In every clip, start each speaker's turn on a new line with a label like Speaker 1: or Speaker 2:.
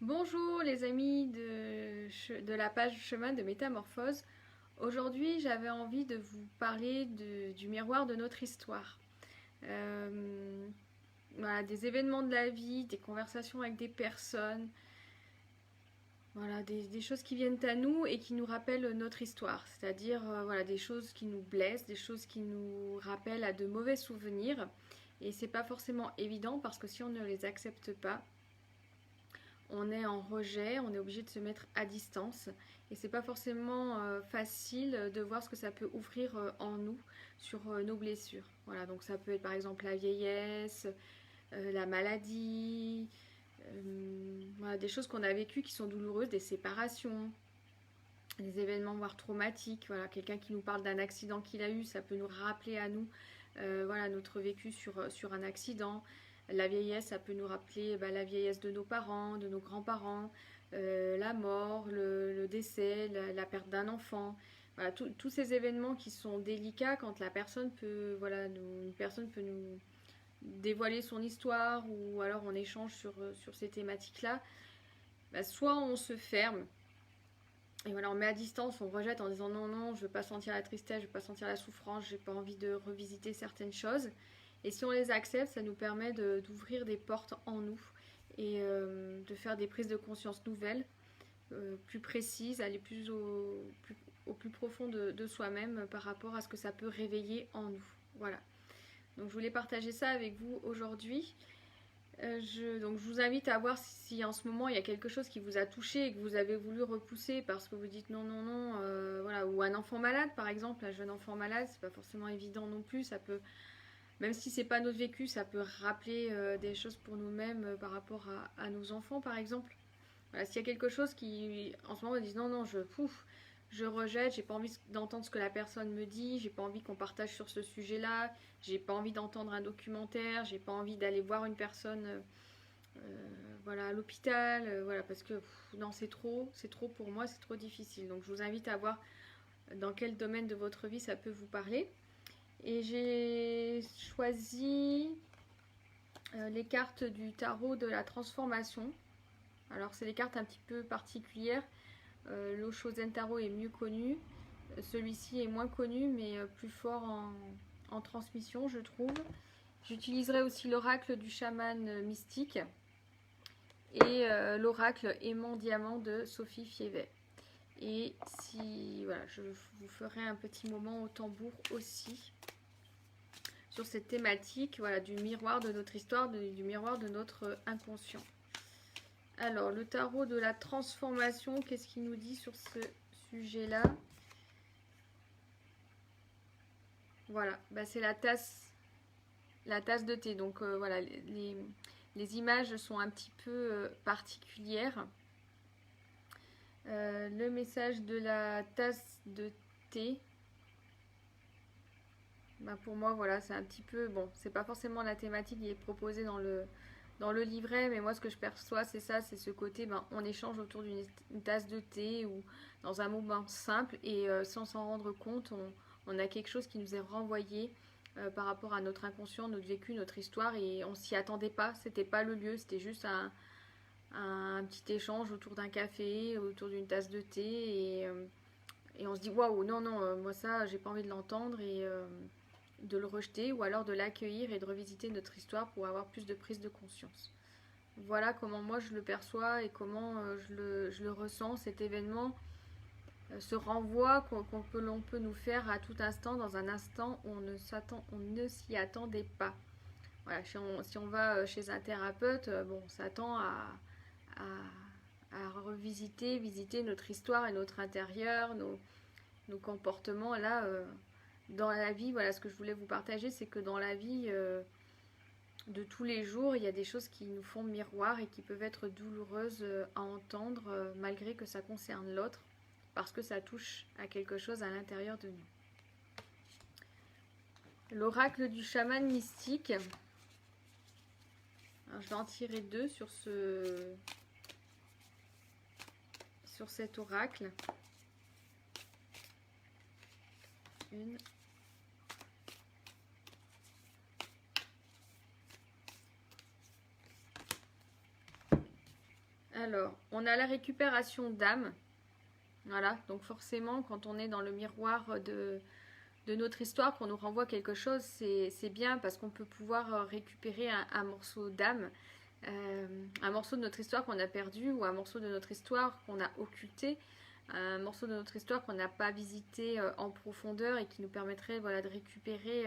Speaker 1: Bonjour les amis de la page Chemin de Métamorphose. Aujourd'hui, j'avais envie de vous parler du miroir de notre histoire. Euh, voilà, des événements de la vie, des conversations avec des personnes, voilà, des choses qui viennent à nous et qui nous rappellent notre histoire. C'est-à-dire voilà, des choses qui nous blessent, des choses qui nous rappellent à de mauvais souvenirs. Et c'est pas forcément évident parce que si on ne les accepte pas, on est en rejet, on est obligé de se mettre à distance et c'est pas forcément facile de voir ce que ça peut ouvrir en nous sur nos blessures. Voilà, donc ça peut être par exemple la vieillesse, la maladie, voilà, des choses qu'on a vécues qui sont douloureuses, des séparations, des événements voire traumatiques. Voilà, quelqu'un qui nous parle d'un accident qu'il a eu, ça peut nous rappeler à nous voilà, notre vécu sur un accident. La vieillesse, ça peut nous rappeler la vieillesse de nos parents, de nos grands-parents, la mort, le décès, la perte d'un enfant. Voilà, tous ces événements qui sont délicats quand la personne peut, voilà, une personne peut nous dévoiler son histoire ou alors on échange sur ces thématiques-là. Soit on se ferme et voilà, on met à distance, on rejette en disant non, non, je veux pas sentir la tristesse, je veux pas sentir la souffrance, j'ai pas envie de revisiter certaines choses. Et si on les accepte, ça nous permet d'ouvrir des portes en nous et de faire des prises de conscience nouvelles, plus précises, aller au plus profond de soi-même par rapport à ce que ça peut réveiller en nous. Voilà. Donc je voulais partager ça avec vous aujourd'hui. Donc je vous invite à voir si en ce moment il y a quelque chose qui vous a touché et que vous avez voulu repousser parce que vous dites non, non, non, voilà, ou un enfant malade par exemple, un jeune enfant malade, c'est pas forcément évident non plus, ça peut, même si c'est pas notre vécu, ça peut rappeler des choses pour nous-mêmes par rapport à nos enfants par exemple. Voilà, s'il y a quelque chose qui, en ce moment, vous dites non, non, je rejette, j'ai pas envie d'entendre ce que la personne me dit, j'ai pas envie qu'on partage sur ce sujet-là, j'ai pas envie d'entendre un documentaire, j'ai pas envie d'aller voir une personne voilà, à l'hôpital, voilà, parce que non, c'est trop pour moi, c'est trop difficile. Donc je vous invite à voir dans quel domaine de votre vie ça peut vous parler. Et j'ai choisi les cartes du tarot de la transformation. Alors c'est des cartes un petit peu particulières. L'Oshozen Tarot est mieux connu. Celui-ci est moins connu, mais plus fort en transmission, je trouve. J'utiliserai aussi l'oracle du chaman mystique et l'oracle aimant diamant de Sophie Fievet. Et si voilà, je vous ferai un petit moment au tambour aussi sur cette thématique, voilà, du miroir de notre histoire, du miroir de notre inconscient. Alors, le tarot de la transformation, qu'est-ce qu'il nous dit sur ce sujet-là? Voilà, c'est la tasse de thé. Donc voilà, les images sont un petit peu particulières. Le message de la tasse de thé, pour moi, voilà, c'est un petit peu, bon, c'est pas forcément la thématique qui est proposée dans le livret, mais moi, ce que je perçois, c'est ça, c'est ce côté, on échange autour d'une tasse de thé ou dans un moment simple et sans s'en rendre compte, on a quelque chose qui nous est renvoyé par rapport à notre inconscient, notre vécu, notre histoire, et on s'y attendait pas, c'était pas le lieu, c'était juste un petit échange autour d'un café, autour d'une tasse de thé, et on se dit waouh, non, non, moi ça, j'ai pas envie de l'entendre, et de le rejeter, ou alors de l'accueillir et de revisiter notre histoire pour avoir plus de prise de conscience. Voilà comment moi je le perçois et comment je le ressens, cet événement. Ce renvoi l'on peut nous faire à tout instant, dans un instant où on ne s'y attendait pas. Voilà, si on va chez un thérapeute, bon, on s'attend à visiter notre histoire et notre intérieur, nos comportements. Là, dans la vie, voilà, ce que je voulais vous partager, c'est que dans la vie de tous les jours, il y a des choses qui nous font miroir et qui peuvent être douloureuses à entendre, malgré que ça concerne l'autre, parce que ça touche à quelque chose à l'intérieur de nous. L'oracle du chaman mystique. Alors, je vais en tirer deux sur cet oracle. Une. Alors, on a la récupération d'âme. Voilà, donc forcément, quand on est dans le miroir de notre histoire, qu'on nous renvoie quelque chose, c'est bien parce qu'on peut pouvoir récupérer un morceau d'âme, un morceau de notre histoire qu'on a perdu ou un morceau de notre histoire qu'on a occulté, un morceau de notre histoire qu'on n'a pas visité en profondeur et qui nous permettrait voilà, de récupérer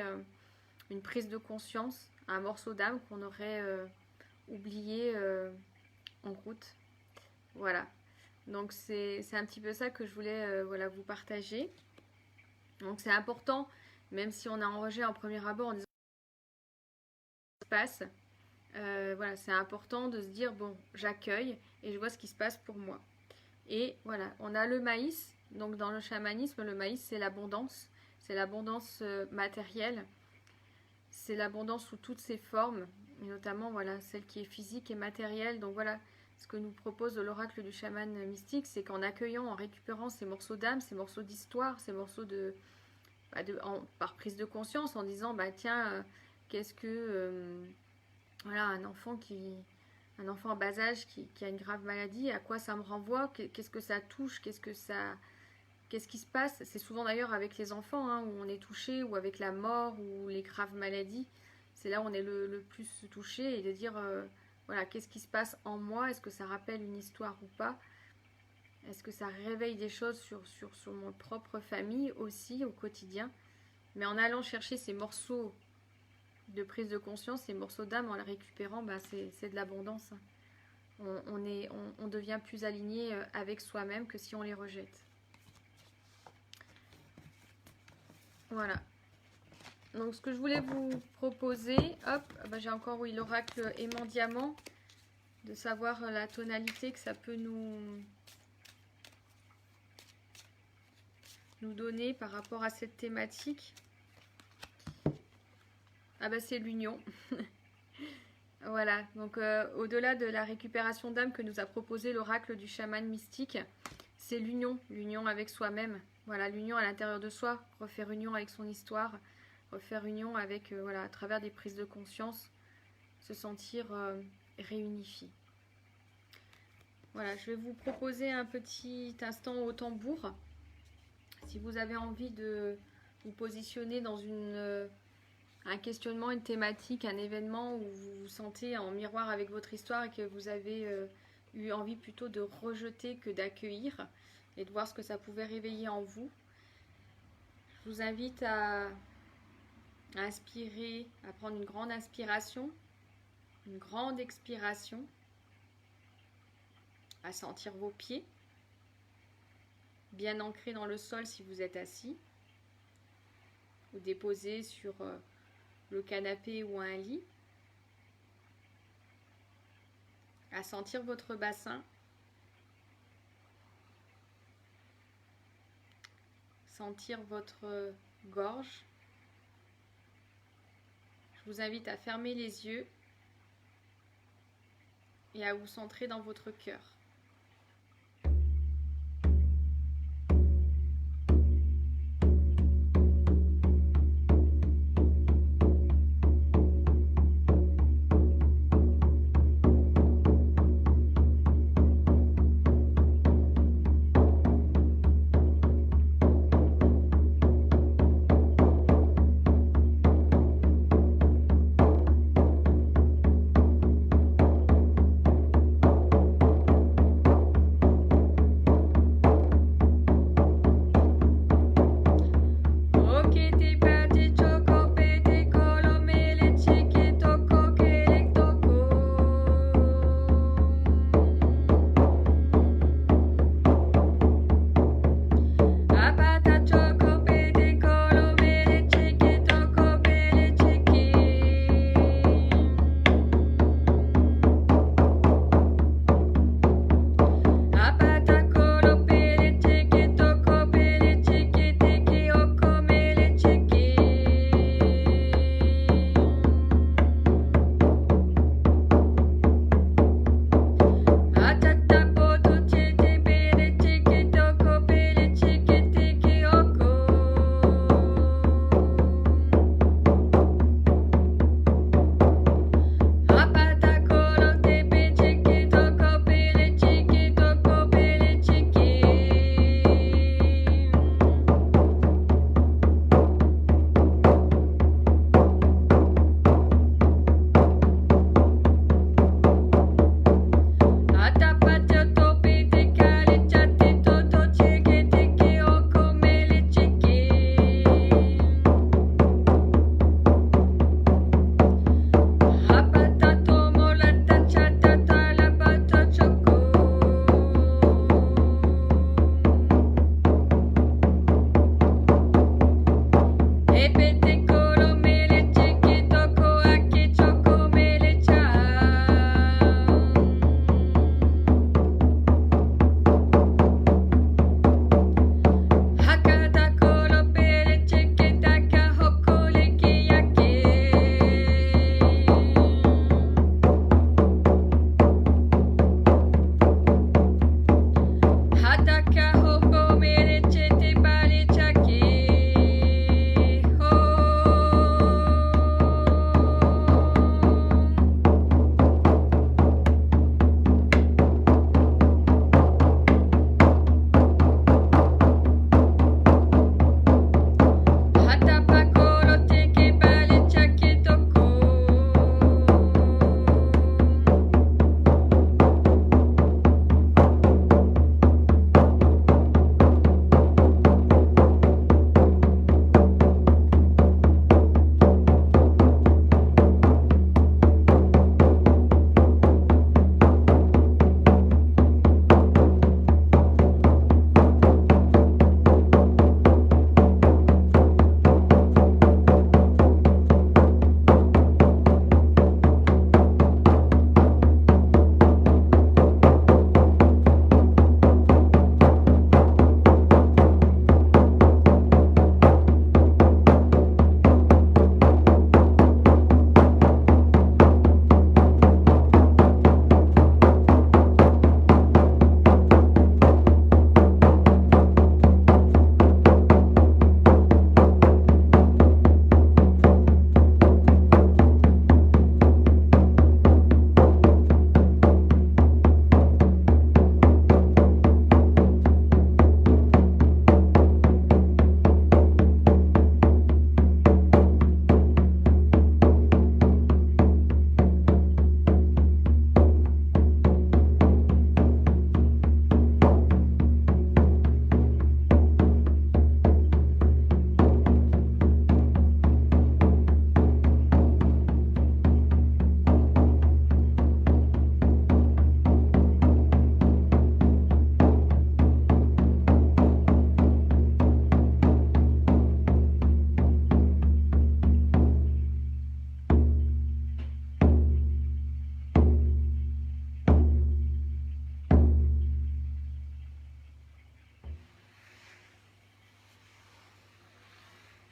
Speaker 1: une prise de conscience, un morceau d'âme qu'on aurait oublié en route. Voilà. Donc c'est un petit peu ça que je voulais voilà, vous partager. Donc c'est important, même si on a un rejet en premier abord en disant ce qui se passe, voilà, c'est important de se dire bon, j'accueille et je vois ce qui se passe pour moi. Et voilà, on a le maïs. Donc dans le chamanisme, le maïs c'est l'abondance matérielle, c'est l'abondance sous toutes ses formes, et notamment voilà, celle qui est physique et matérielle. Donc voilà, ce que nous propose l'oracle du chaman mystique, c'est qu'en accueillant, en récupérant ces morceaux d'âme, ces morceaux d'histoire, ces morceaux par prise de conscience, en disant bah tiens, qu'est-ce que voilà, un enfant en bas âge qui a une grave maladie, à quoi ça me renvoie, qu'est-ce que ça touche, qu'est-ce qui se passe. C'est souvent d'ailleurs avec les enfants hein, où on est touché, ou avec la mort ou les graves maladies, c'est là où on est le plus touché, et de dire voilà, qu'est-ce qui se passe en moi, est-ce que ça rappelle une histoire ou pas, est-ce que ça réveille des choses sur mon propre famille aussi au quotidien. Mais en allant chercher ces morceaux de prise de conscience, ces morceaux d'âme, en les récupérant, bah c'est de l'abondance. On devient plus aligné avec soi-même que si on les rejette. Voilà. Donc ce que je voulais vous proposer, hop, bah j'ai encore oui, l'oracle aimant diamant, de savoir la tonalité que ça peut nous donner par rapport à cette thématique. Ah bah c'est l'union. Voilà, donc au-delà de la récupération d'âme que nous a proposé l'oracle du chaman mystique, c'est l'union avec soi-même. Voilà, l'union à l'intérieur de soi, refaire union avec son histoire, refaire union avec, voilà, à travers des prises de conscience, se sentir réunifié. Voilà, je vais vous proposer un petit instant au tambour. Si vous avez envie de vous positionner dans un questionnement, une thématique, un événement où vous vous sentez en miroir avec votre histoire et que vous avez eu envie plutôt de rejeter que d'accueillir et de voir ce que ça pouvait réveiller en vous, je vous invite à inspirer, à prendre une grande inspiration, une grande expiration, à sentir vos pieds bien ancrés dans le sol si vous êtes assis, ou déposés sur le canapé ou un lit, à sentir votre bassin, sentir votre gorge. Je vous invite à fermer les yeux et à vous centrer dans votre cœur.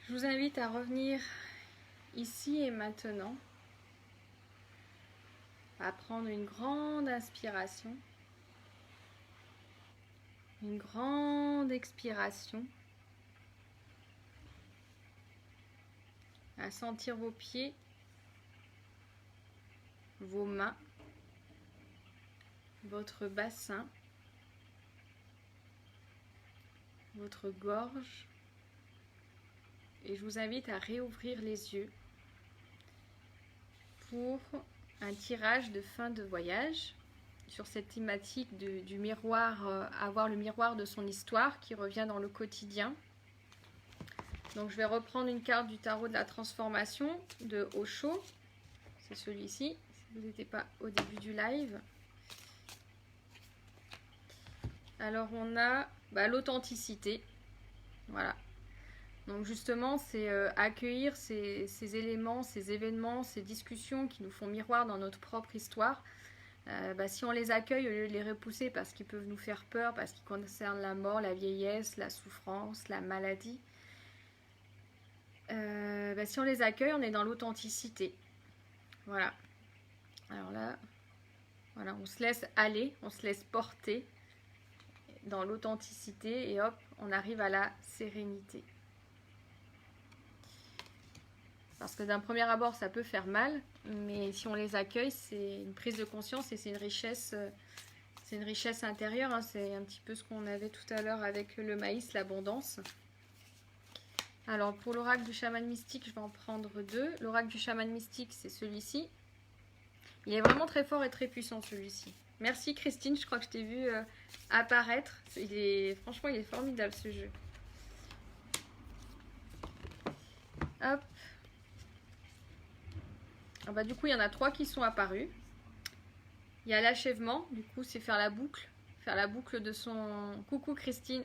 Speaker 1: Je vous invite à revenir ici et maintenant, à prendre une grande inspiration, une grande expiration, à sentir vos pieds, vos mains, votre bassin, votre gorge, et je vous invite à réouvrir les yeux pour un tirage de fin de voyage sur cette thématique du miroir, avoir le miroir de son histoire qui revient dans le quotidien. Donc je vais reprendre une carte du tarot de la transformation de Osho, c'est celui-ci, si vous n'étiez pas au début du live. Alors on a l'authenticité, voilà. Donc justement, c'est accueillir ces éléments, ces événements, ces discussions qui nous font miroir dans notre propre histoire. Si on les accueille au lieu de les repousser parce qu'ils peuvent nous faire peur, parce qu'ils concernent la mort, la vieillesse, la souffrance, la maladie, si on les accueille, on est dans l'authenticité. Voilà. Alors là, voilà, on se laisse aller, on se laisse porter dans l'authenticité et hop, on arrive à la sérénité. Parce que d'un premier abord, ça peut faire mal, mais si on les accueille, c'est une prise de conscience et c'est une richesse intérieure. Hein. C'est un petit peu ce qu'on avait tout à l'heure avec le maïs, l'abondance. Alors, pour l'oracle du chaman mystique, je vais en prendre deux. L'oracle du chaman mystique, c'est celui-ci. Il est vraiment très fort et très puissant, celui-ci. Merci Christine, je crois que je t'ai vu apparaître. Franchement, il est formidable, ce jeu. Hop. Ah du coup, il y en a 3 qui sont apparus. Il y a l'achèvement, du coup, c'est faire la boucle de son... Coucou Christine,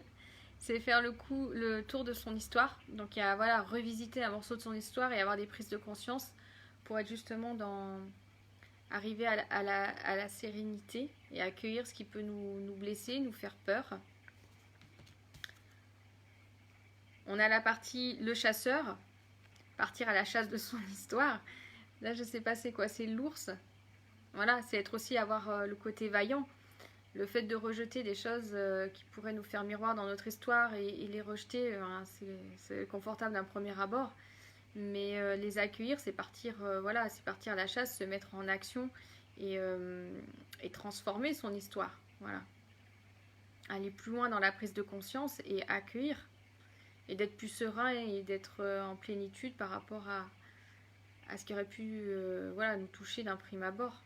Speaker 1: c'est faire le tour de son histoire. Donc, il y a revisiter un morceau de son histoire et avoir des prises de conscience pour être justement arriver à la sérénité et accueillir ce qui peut nous blesser, nous faire peur. On a la partie le chasseur, partir à la chasse de son histoire. Là, je sais pas c'est quoi, c'est l'ours. Voilà, c'est être aussi avoir le côté vaillant. Le fait de rejeter des choses qui pourraient nous faire miroir dans notre histoire et les rejeter, c'est confortable d'un premier abord. Mais les accueillir, c'est partir, c'est partir à la chasse, se mettre en action et transformer son histoire. Voilà. Aller plus loin dans la prise de conscience et accueillir. Et d'être plus serein et d'être en plénitude par rapport à ce qui aurait pu nous toucher d'un prime abord.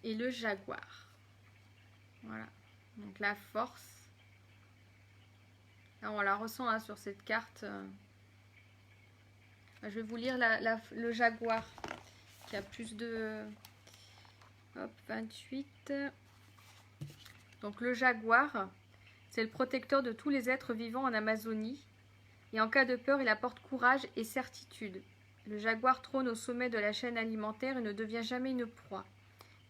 Speaker 1: Et le jaguar. Voilà. Donc la force. Là, on la ressent hein, sur cette carte. Je vais vous lire le jaguar qui a plus de... Hop, 28. Donc le jaguar, c'est le protecteur de tous les êtres vivants en Amazonie. Et en cas de peur, il apporte courage et certitude. Le jaguar trône au sommet de la chaîne alimentaire et ne devient jamais une proie.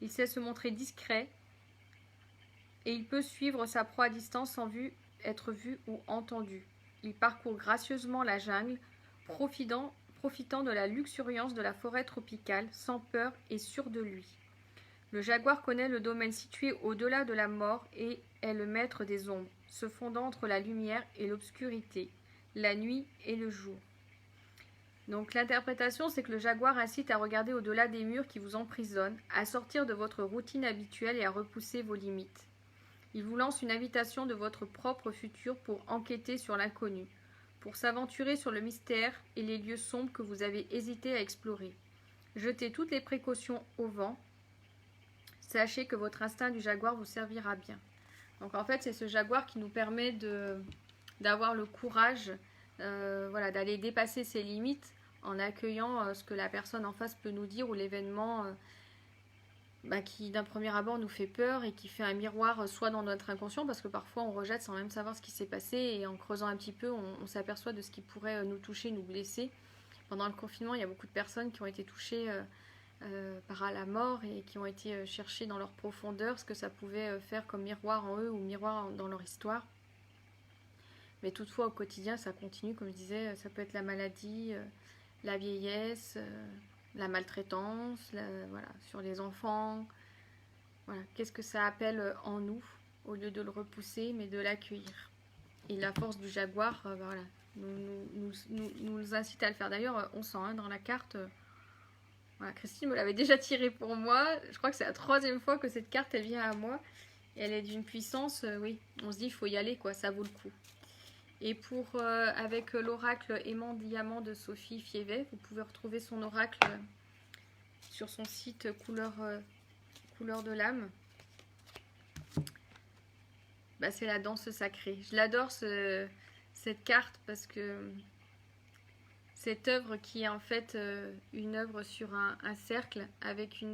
Speaker 1: Il sait se montrer discret et il peut suivre sa proie à distance sans être vu ou entendu. Il parcourt gracieusement la jungle, profitant de la luxuriance de la forêt tropicale, sans peur et sûr de lui. Le jaguar connaît le domaine situé au-delà de la mort et est le maître des ombres, se fondant entre la lumière et l'obscurité, la nuit et le jour. Donc l'interprétation, c'est que le jaguar incite à regarder au-delà des murs qui vous emprisonnent, à sortir de votre routine habituelle et à repousser vos limites. Il vous lance une invitation de votre propre futur pour enquêter sur l'inconnu, pour s'aventurer sur le mystère et les lieux sombres que vous avez hésité à explorer. Jetez toutes les précautions au vent. Sachez que votre instinct du jaguar vous servira bien. Donc en fait, c'est ce jaguar qui nous permet d'avoir le courage d'aller dépasser ses limites en accueillant ce que la personne en face peut nous dire ou l'événement qui d'un premier abord nous fait peur et qui fait un miroir soit dans notre inconscient parce que parfois on rejette sans même savoir ce qui s'est passé et en creusant un petit peu on s'aperçoit de ce qui pourrait nous toucher, nous blesser. Pendant le confinement, il y a beaucoup de personnes qui ont été touchées par la mort et qui ont été cherchés dans leur profondeur, ce que ça pouvait faire comme miroir en eux ou miroir dans leur histoire. Mais toutefois, au quotidien, ça continue, comme je disais, ça peut être la maladie, la vieillesse, la maltraitance, voilà, sur les enfants. Voilà. Qu'est-ce que ça appelle en nous, au lieu de le repousser, mais de l'accueillir. Et la force du jaguar, voilà, nous incite à le faire. D'ailleurs, on sent dans la carte, voilà, Christine me l'avait déjà tirée pour moi. Je crois que c'est la 3e fois que cette carte, elle vient à moi. Et elle est d'une puissance, oui, on se dit, il faut y aller, quoi, ça vaut le coup. Et pour, avec l'oracle aimant diamant de Sophie Fievet, vous pouvez retrouver son oracle sur son site couleur de l'âme. Bah, c'est la danse sacrée. Je l'adore cette carte parce que cette œuvre qui est en fait une œuvre sur un cercle avec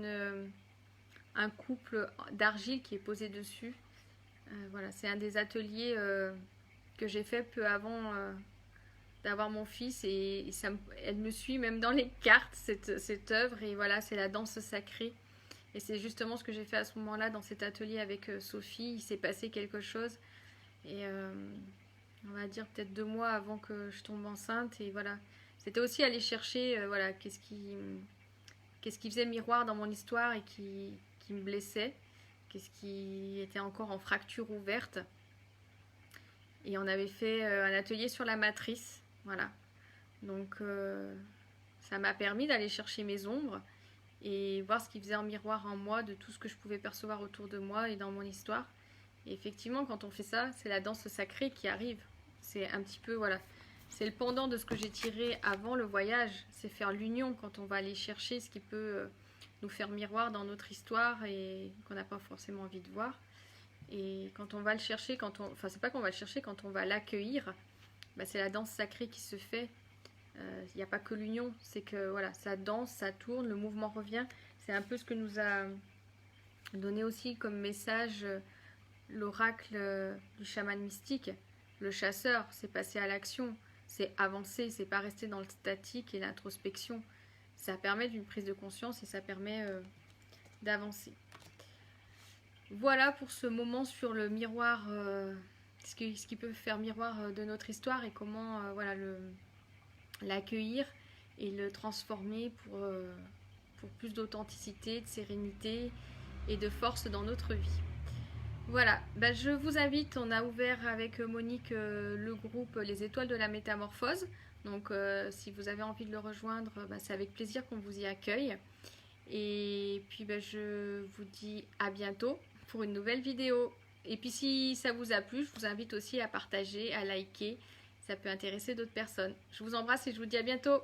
Speaker 1: un couple d'argile qui est posé dessus. Voilà, c'est un des ateliers que j'ai fait peu avant d'avoir mon fils et elle me suit même dans les cartes, cette œuvre. Et voilà, c'est la danse sacrée. Et c'est justement ce que j'ai fait à ce moment-là dans cet atelier avec Sophie. Il s'est passé quelque chose. Et on va dire peut-être 2 mois avant que je tombe enceinte. Et voilà, c'était aussi aller chercher voilà, qu'est-ce qui faisait miroir dans mon histoire et qui me blessait. Qu'est-ce qui était encore en fracture ouverte. Et on avait fait un atelier sur la matrice. Voilà. Donc ça m'a permis d'aller chercher mes ombres et voir ce qui faisait en miroir en moi de tout ce que je pouvais percevoir autour de moi et dans mon histoire. Et effectivement, quand on fait ça, c'est la danse sacrée qui arrive. C'est un petit peu, voilà, c'est le pendant de ce que j'ai tiré avant le voyage. C'est faire l'union quand on va aller chercher ce qui peut nous faire miroir dans notre histoire et qu'on n'a pas forcément envie de voir. Et quand on va le chercher, enfin c'est pas qu'on va le chercher, quand on va l'accueillir, bah, c'est la danse sacrée qui se fait. Il n'y a pas que l'union, c'est que voilà, ça danse, ça tourne, le mouvement revient. C'est un peu ce que nous a donné aussi comme message l'oracle du chaman mystique. Le chasseur, c'est passer à l'action, c'est avancer, c'est pas rester dans le statique et l'introspection. Ça permet d'une prise de conscience et ça permet d'avancer. Voilà pour ce moment sur le miroir, ce qui peut faire miroir de notre histoire et comment voilà, l'accueillir et le transformer pour plus d'authenticité, de sérénité et de force dans notre vie. Voilà, bah, je vous invite, on a ouvert avec Monique le groupe Les Étoiles de la Métamorphose. Donc si vous avez envie de le rejoindre, bah, c'est avec plaisir qu'on vous y accueille. Et puis bah, je vous dis à bientôt pour une nouvelle vidéo. Et puis si ça vous a plu, je vous invite aussi à partager, à liker. Ça peut intéresser d'autres personnes. Je vous embrasse et je vous dis à bientôt.